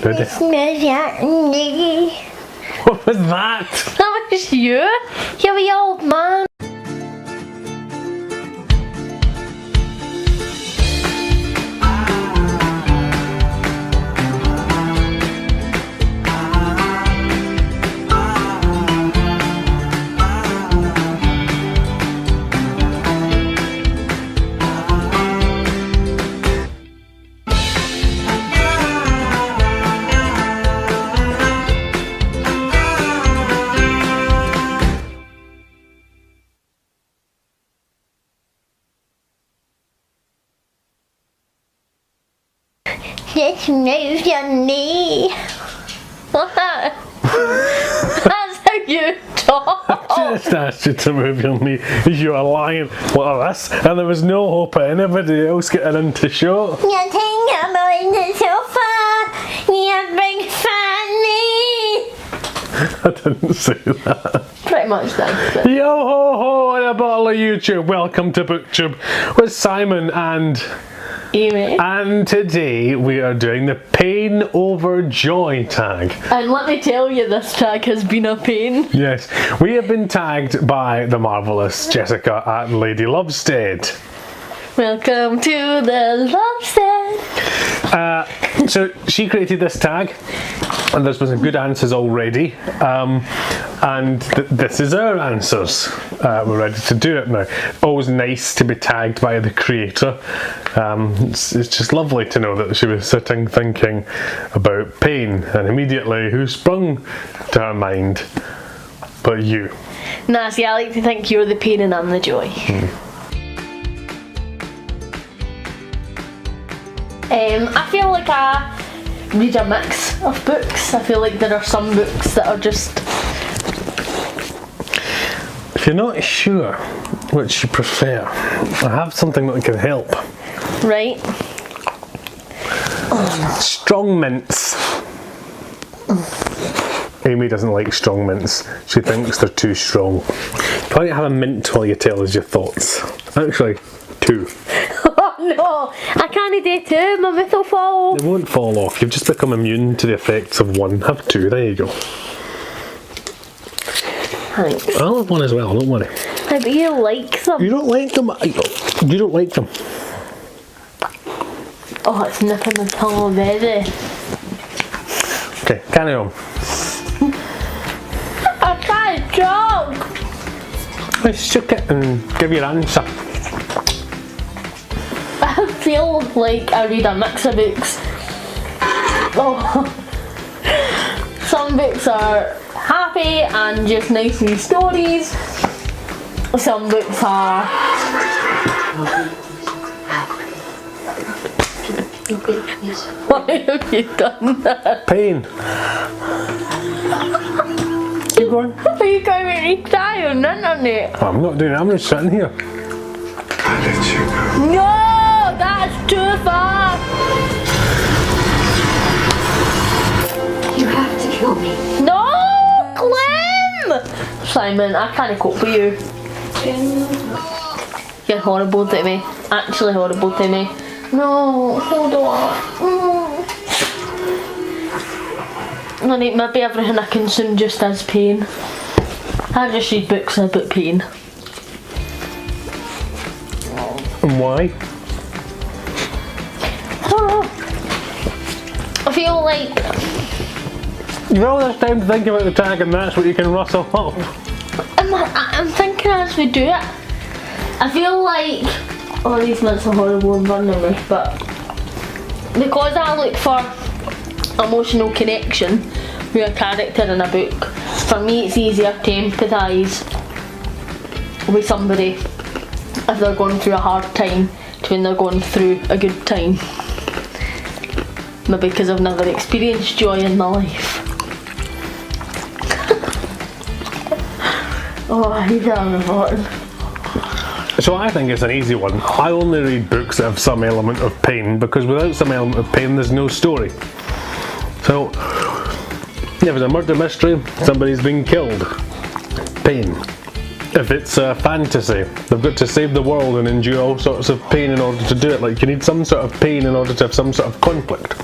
Ready? What was that? That was you? You wee old man. Let's move your knee. That's how you talk. I just asked you to move your knee. You are lying. What of this? And there was no hope of anybody else getting into shot. You think I'm on the sofa? You big fat knee. I didn't say that. Pretty much that. Yo ho ho and a bottle of YouTube. Welcome to BookTube with Simon and Amy. And today we are doing the pain over joy tag. And let me tell you, this tag has been a pain. Yes, we have been tagged by the marvellous Jessica at Lady Lovestead. Welcome to the Lovestead. So she created this tag, and there's been some good answers already. And this is our answers. We're ready to do it now. Always nice to be tagged by the creator. It's just lovely to know that she was sitting thinking about pain, and immediately who sprung to her mind but you. Nah, see, I like to think you're the pain and I'm the joy. I feel like I read a mix of books. I feel like there are some books that are just... If you're not sure which you prefer, I have something that can help. Right. Strong mints. Amy doesn't like strong mints. She thinks they're too strong. Why don't you have a mint while you tell us your thoughts? Actually, two. Oh no, I can't do two, my mouth will fall. They won't fall off. You've just become immune to the effects of one. Have two, there you go. Thanks. I'll have one as well, don't worry. I bet you like them. You don't like them? You don't like them? Oh, it's nipping the tongue already. Okay, carry on. I can't talk. Let's shook it and give your answer. I feel like I read a mix of books. Oh. Some books are happy and just nice wee stories. Some books are... Why have you done that? Pain. Keep going. Are you going to make me cry on the internet? I'm not doing it, I'm just sitting here. I let you go. No, that's too far. You have to kill me. No, Clem! Simon, I can't cope with you. You're horrible to me. Actually horrible to me. No, hold on. I think maybe everything I consume just as pain. I just read books about pain. And why? I don't know. I feel like... You've all this time to think about the tag and that's what you can rustle up. I'm thinking as we do it. I feel like... Oh, these mints are horrible and burning me, but... Because I look for emotional connection with a character in a book, for me it's easier to empathise with somebody if they're going through a hard time to when they're going through a good time. Maybe because I've never experienced joy in my life. Oh, I hate that important. So I think it's an easy one. I only read books that have some element of pain, because without some element of pain there's no story. So, if it's a murder mystery, somebody's been killed. Pain. If it's a fantasy, they've got to save the world and endure all sorts of pain in order to do it. Like, you need some sort of pain in order to have some sort of conflict.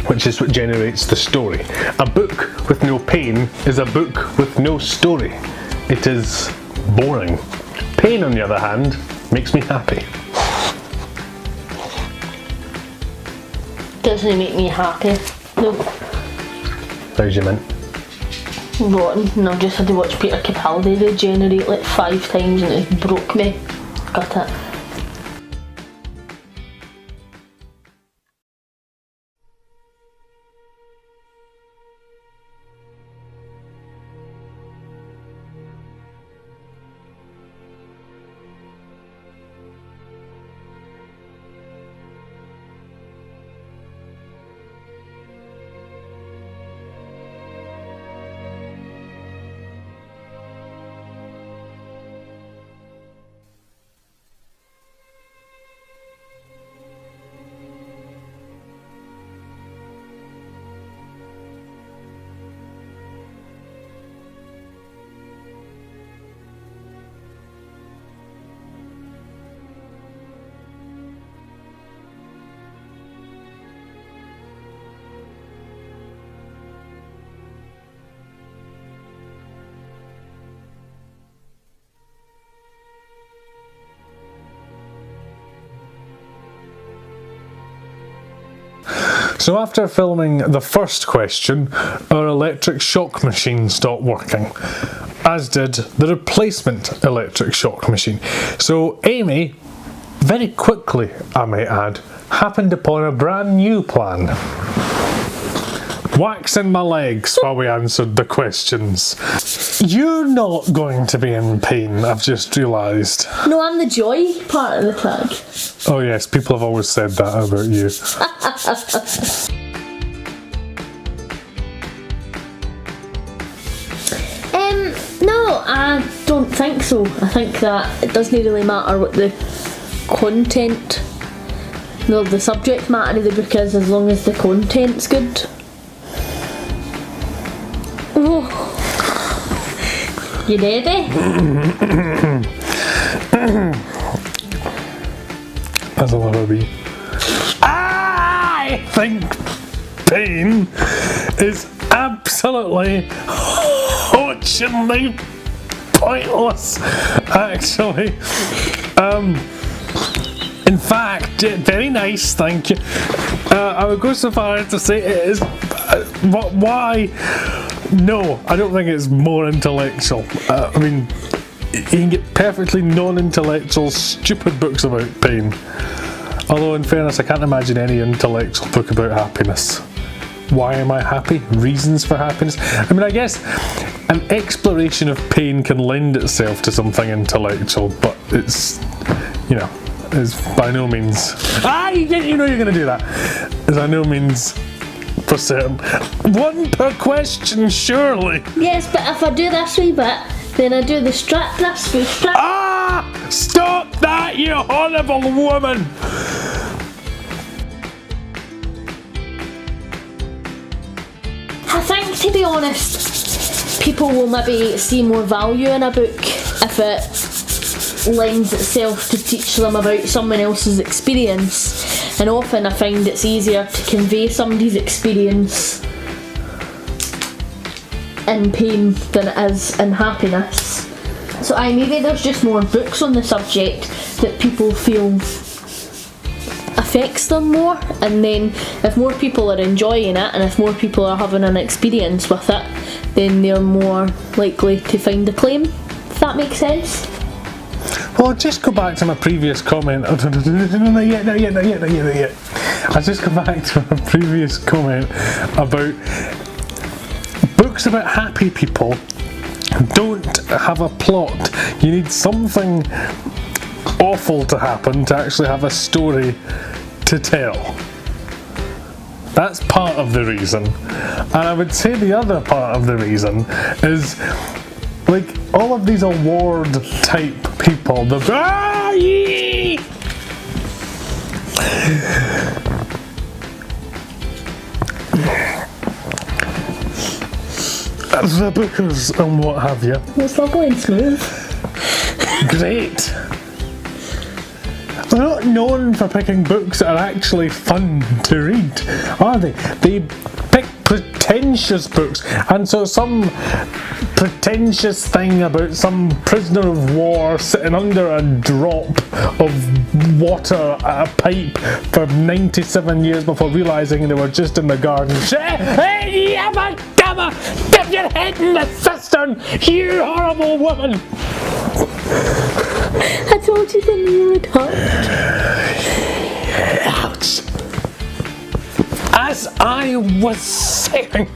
which is what generates the story. A book with no pain is a book with no story. It is boring. Pain, on the other hand, makes me happy. Doesn't it make me happy? No. How's your mint? Rotten. And I've just had to watch Peter Capaldi regenerate like 5 times and it broke me. Got it. So after filming the first question, our electric shock machine stopped working, as did the replacement electric shock machine. So Amy, very quickly I might add, happened upon a brand new plan. Waxing my legs while we answered the questions. You're not going to be in pain, I've just realised. No, I'm the joy part of the tag. Oh yes, people have always said that about you. No, I don't think so. I think that it doesn't really matter what the content, no, the subject matter of the book is, as long as the content's good. Oh. You ready? As a lover bee. I think pain is absolutely hotchingly pointless, actually. In fact, very nice, thank you. I would go so far as to say it is. Why? No, I don't think it's more intellectual. I mean, you can get perfectly non-intellectual, stupid books about pain. Although, in fairness, I can't imagine any intellectual book about happiness. Why am I happy? Reasons for happiness? I mean, I guess an exploration of pain can lend itself to something intellectual, but it's, you know, it's by no means... you know you're going to do that. It's by no means... for certain. One per question, surely. Yes, but if I do this wee bit, then I do the strap this way. Stop that, you horrible woman! I think, to be honest, people will maybe see more value in a book if it lends itself to teach them about someone else's experience. And often I find it's easier to convey somebody's experience in pain than it is in happiness. So maybe there's just more books on the subject that people feel affects them more, and then if more people are enjoying it and if more people are having an experience with it, then they're more likely to find acclaim, if that makes sense. Well, just go back to my previous comment. Not yet. I'll just go back to my previous comment about books about happy people don't have a plot. You need something awful to happen to actually have a story to tell. That's part of the reason. And I would say the other part of the reason is, like, all of these award type people, the bookers and what have you. It's not going smooth. Great. They're not known for picking books that are actually fun to read, are they? They pick pretentious books, and so some pretentious thing about some prisoner of war sitting under a drop of water at a pipe for 97 years before realising they were just in the garden. Hey, yabba dabba! Dip your head in the cistern, you horrible woman! I told you the you would hurt. Ouch! As I was saying,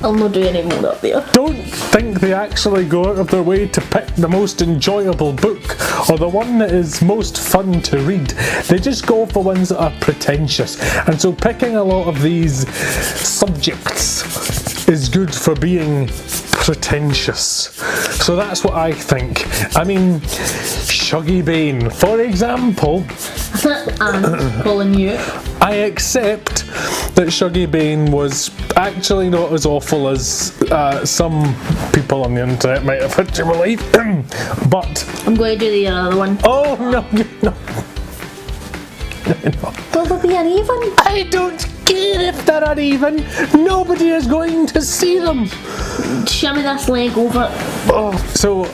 I'll not do any more up there. don't think they actually go out of their way to pick the most enjoyable book or the one that is most fun to read. They just go for ones that are pretentious. And so picking a lot of these subjects is good for being pretentious. So that's what I think. I mean, Shuggy Bane, for example. And calling you. I accept that Shuggy Bane was actually not as awful as some people on the internet might have had to believe. But I'm going to do the other one. oh no, you're not. No. Will there be uneven? I don't care if they're uneven. Nobody is going to see them. Show me this leg over. Oh, so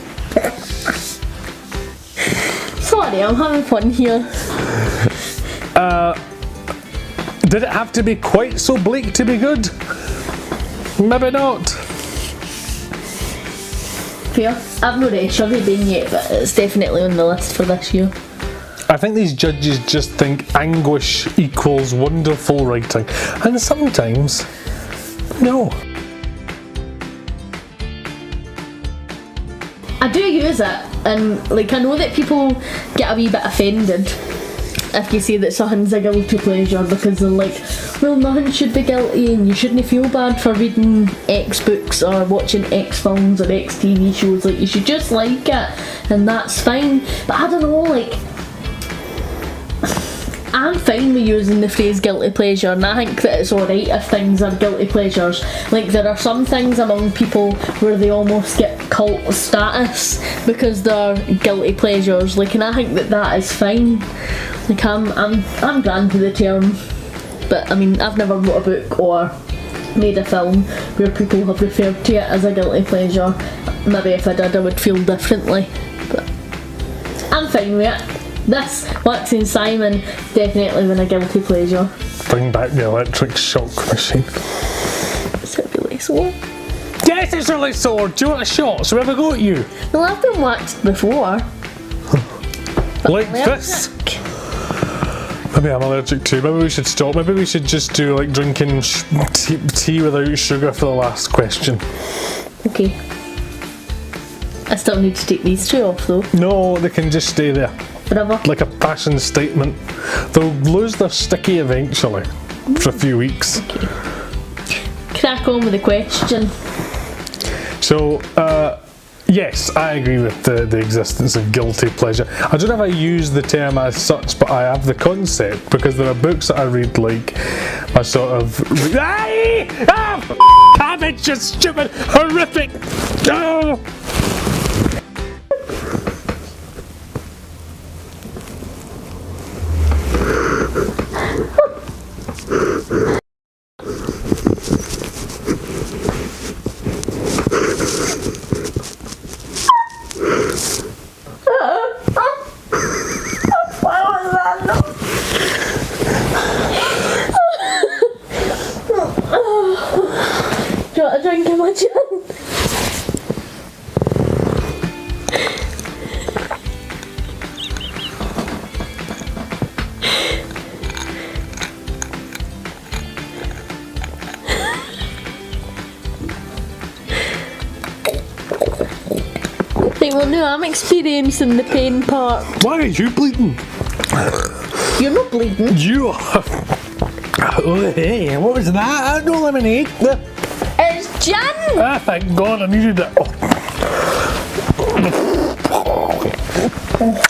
Sorry, I'm having fun here. did it have to be quite so bleak to be good? Maybe not. Fair. I've not read Shuggy Bane yet, but it's definitely on the list for this year. I think these judges just think anguish equals wonderful writing, and sometimes, no. I do use it, and like I know that people get a wee bit offended if you say that something's a guilty pleasure because they're like, well, nothing should be guilty and you shouldn't feel bad for reading X books or watching X films or X TV shows, like you should just like it and that's fine. But I don't know, like I'm fine with using the phrase guilty pleasure, and I think that it's alright if things are guilty pleasures. Like there are some things among people where they almost get cult status because they're guilty pleasures, like, and I think that that is fine. Like I'm grand with the term, but I mean I've never wrote a book or made a film where people have referred to it as a guilty pleasure. Maybe if I did I would feel differently, but I'm fine with it. This, Waxing Simon, definitely been a guilty pleasure. Bring back the electric shock machine. Is it really sore? Yes, it's really sore. Do you want a shot? So we have a go at you. Well, I've been waxed before. Like this. Maybe I'm allergic too. Maybe we should stop. Maybe we should just do like drinking tea without sugar for the last question. Okay. I still need to take these two off though. No, they can just stay there. Forever. Like a fashion statement. They'll lose their sticky eventually. For a few weeks. Okay. Crack on with the question. So, yes, I agree with the existence of guilty pleasure. I don't know if I use the term as such, but I have the concept because there are books that I read like a sort of cabbage, you stupid, horrific. Oh. Do you want a drink of my gin? Right, well no, I'm experiencing the pain part. Why are you bleeding? You're not bleeding. You are. Oh, hey, what was that? I had no lemonade. It's gin! Ah, thank God, I needed it.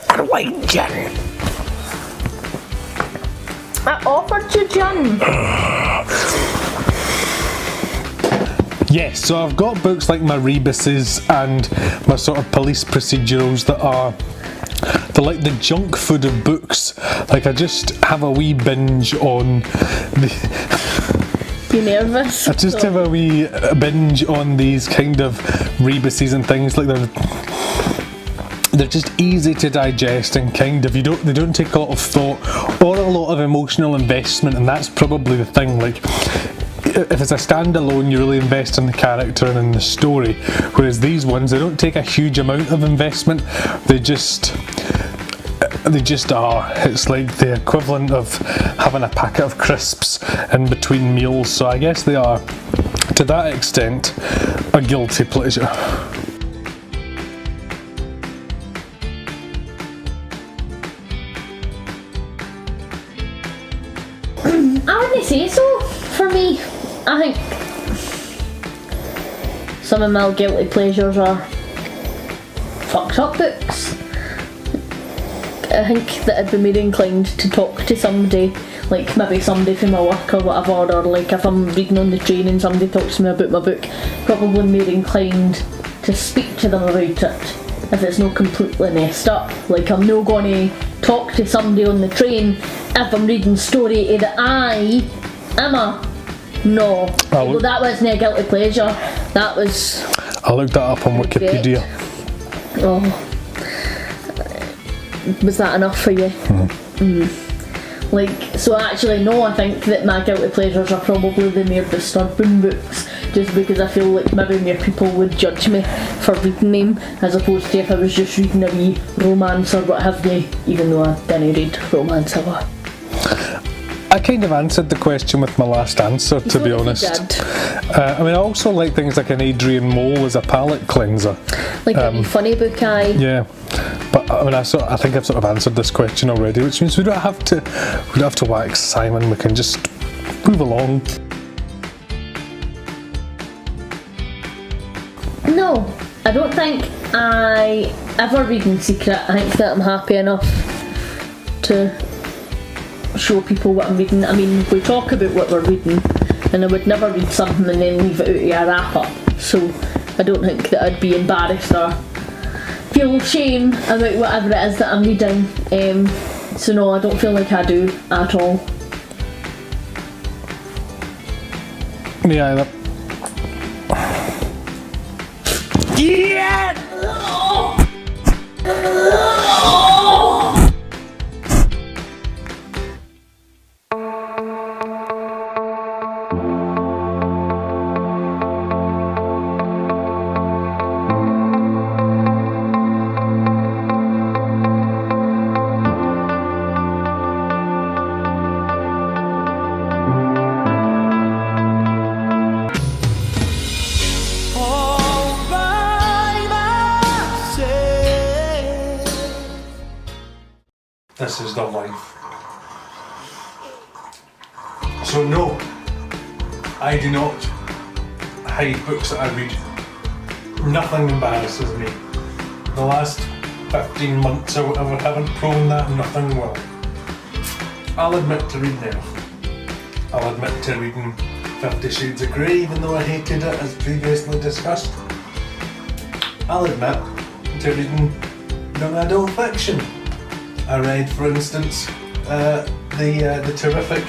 I like gin. I offered you gin. Yes, so I've got books like my rebuses and my sort of police procedurals that are, they're like the junk food of books. Like I just have a wee binge on the... You nervous? I just have a wee binge on these kind of rebuses and things. Like they're just easy to digest and kind of, they don't take a lot of thought or a lot of emotional investment, and that's probably the thing. Like if it's a standalone, you really invest in the character and in the story, whereas these ones, they don't take a huge amount of investment. They just are. It's like the equivalent of having a packet of crisps in between meals, so I guess they are, to that extent, a guilty pleasure. I wouldn't say so for me. I think some of my guilty pleasures are fucked up books. I think that I'd be more inclined to talk to somebody, like maybe somebody from my work or whatever, or like if I'm reading on the train and somebody talks to me about my book, probably more inclined to speak to them about it if it's not completely messed up. Like I'm not going to talk to somebody on the train if I'm reading story that I am a... No. Well, that wasn't a guilty pleasure. That was... I looked that up on Wikipedia. Oh. Was that enough for you? Like, so actually no, I think that my guilty pleasures are probably the more disturbing books, just because I feel like maybe more people would judge me for reading them, as opposed to if I was just reading a wee romance or what have you, even though I didn't read romance ever. I kind of answered the question with my last answer, to be honest. I mean, I also like things like an Adrian Mole as a palate cleanser. Like a wee funny book, Yeah, but I mean, I think I've sort of answered this question already, which means we don't have to wax Simon. We can just move along. No, I don't think I ever read in secret. I think that I'm happy enough to show people what I'm reading. I mean, we talk about what we're reading, and I would never read something and then leave it out of a wrap up. So I don't think that I'd be embarrassed or feel shame about whatever it is that I'm reading. So no, I don't feel like I do at all. Me either. Yeah! This is the life. So no, I do not hide books that I read. Nothing embarrasses me. The last 15 months or whatever haven't proven that. Nothing will. I'll admit to reading Elf. I'll admit to reading 50 Shades of Grey, even though I hated it as previously discussed. I'll admit to reading young adult fiction. I read, for instance, the terrific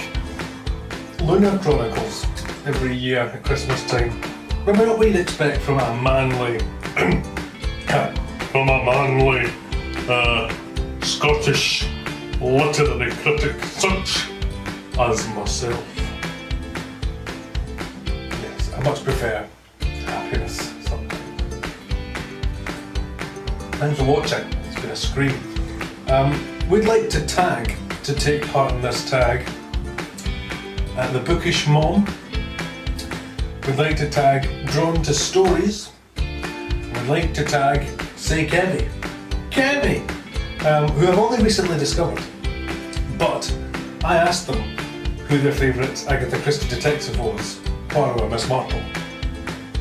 Lunar Chronicles every year at Christmas time. Remember what we'd expect from a manly, Scottish literary critic such as myself. Yes, I much prefer happiness sometimes. Thanks for watching. It's been a scream. We'd like to take part in this tag the Bookish Mom. We'd like to tag Drawn to Stories. We'd like to tag Say Kevy, who I've only recently discovered. But I asked them who their favourite Agatha Christie detective was, Poirot or Miss Marple.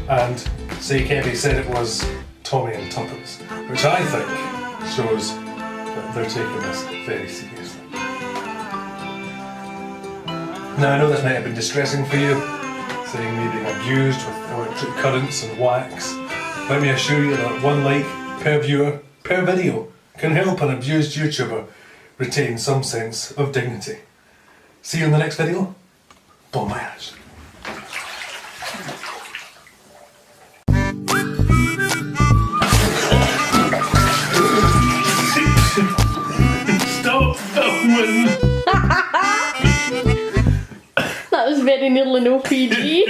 And Say Kevy said it was Tommy and Tuppence, which I think shows they're taking this very seriously. Now I know this might have been distressing for you, saying me being abused with electric currents and wax, let me assure you that 1 like per viewer per video can help an abused YouTuber retain some sense of dignity. See you in the next video. Bon voyage. Stop filming! That was very nearly no PG.